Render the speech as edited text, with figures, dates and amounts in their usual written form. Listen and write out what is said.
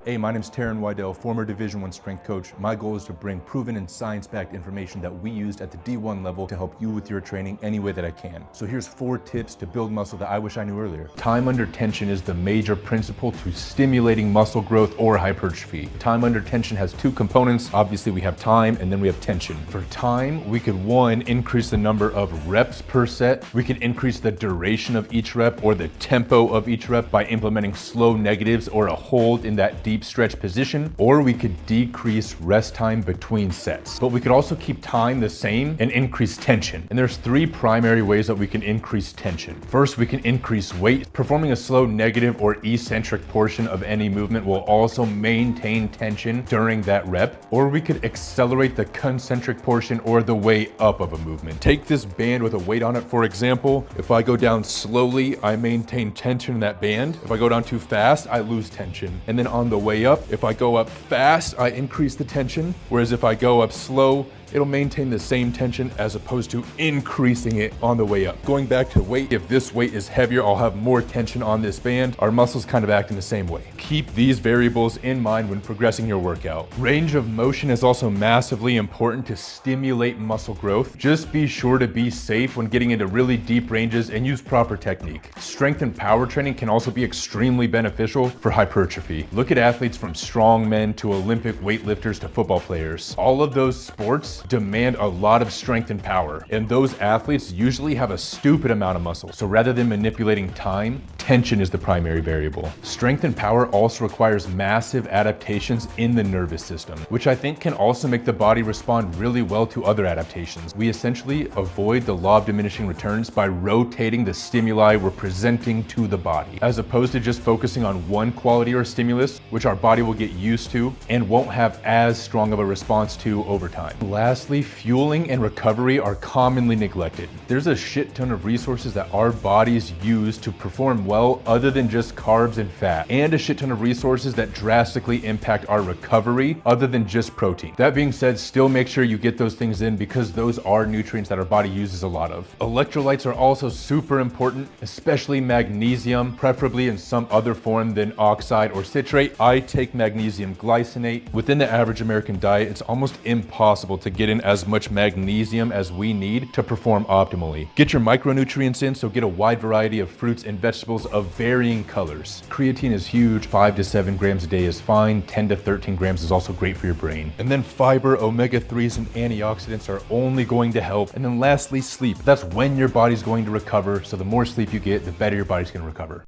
Hey, my name's Taryn Wydell, former Division I strength coach. My goal is to bring proven and science-backed information that we used at the D1 level to help you with your training any way that I can. So here's 4 tips to build muscle that I wish I knew earlier. Time under tension is the major principle to stimulating muscle growth or hypertrophy. Time under tension has 2 components. Obviously we have time and then we have tension. For time, we could 1, increase the number of reps per set. We could increase the duration of each rep or the tempo of each rep by implementing slow negatives or a hold in that deep stretch position, or we could decrease rest time between sets. But we could also keep time the same and increase tension. And there's 3 primary ways that we can increase tension. First, we can increase weight. Performing a slow negative or eccentric portion of any movement will also maintain tension during that rep. Or we could accelerate the concentric portion or the way up of a movement. Take this band with a weight on it, for example. If I go down slowly, I maintain tension in that band. If I go down too fast, I lose tension. And then on the way up, if I go up fast, I increase the tension. Whereas if I go up slow, it'll maintain the same tension as opposed to increasing it on the way up. Going back to weight, if this weight is heavier, I'll have more tension on this band. Our muscles kind of act in the same way. Keep these variables in mind when progressing your workout. Range of motion is also massively important to stimulate muscle growth. Just be sure to be safe when getting into really deep ranges and use proper technique. Strength and power training can also be extremely beneficial for hypertrophy. Look at athletes from strongmen to Olympic weightlifters to football players. All of those sports demand a lot of strength and power, and those athletes usually have a stupid amount of muscle. So rather than manipulating time, tension is the primary variable. Strength and power also requires massive adaptations in the nervous system, which I think can also make the body respond really well to other adaptations. We essentially avoid the law of diminishing returns by rotating the stimuli we're presenting to the body, as opposed to just focusing on one quality or stimulus, which our body will get used to and won't have as strong of a response to over time. Lastly, fueling and recovery are commonly neglected. There's a shit ton of resources that our bodies use to perform well other than just carbs and fat, and a shit ton of resources that drastically impact our recovery other than just protein. That being said, still make sure you get those things in because those are nutrients that our body uses a lot of. Electrolytes are also super important, especially magnesium, preferably in some other form than oxide or citrate. I take magnesium glycinate. Within the average American diet, it's almost impossible to get in as much magnesium as we need to perform optimally. Get your micronutrients in, so get a wide variety of fruits and vegetables of varying colors. Creatine is huge. 5 to 7 grams a day is fine. 10 to 13 grams is also great for your brain. And then fiber, omega-3s, and antioxidants are only going to help. And then lastly, sleep. That's when your body's going to recover. So the more sleep you get, the better your body's going to recover.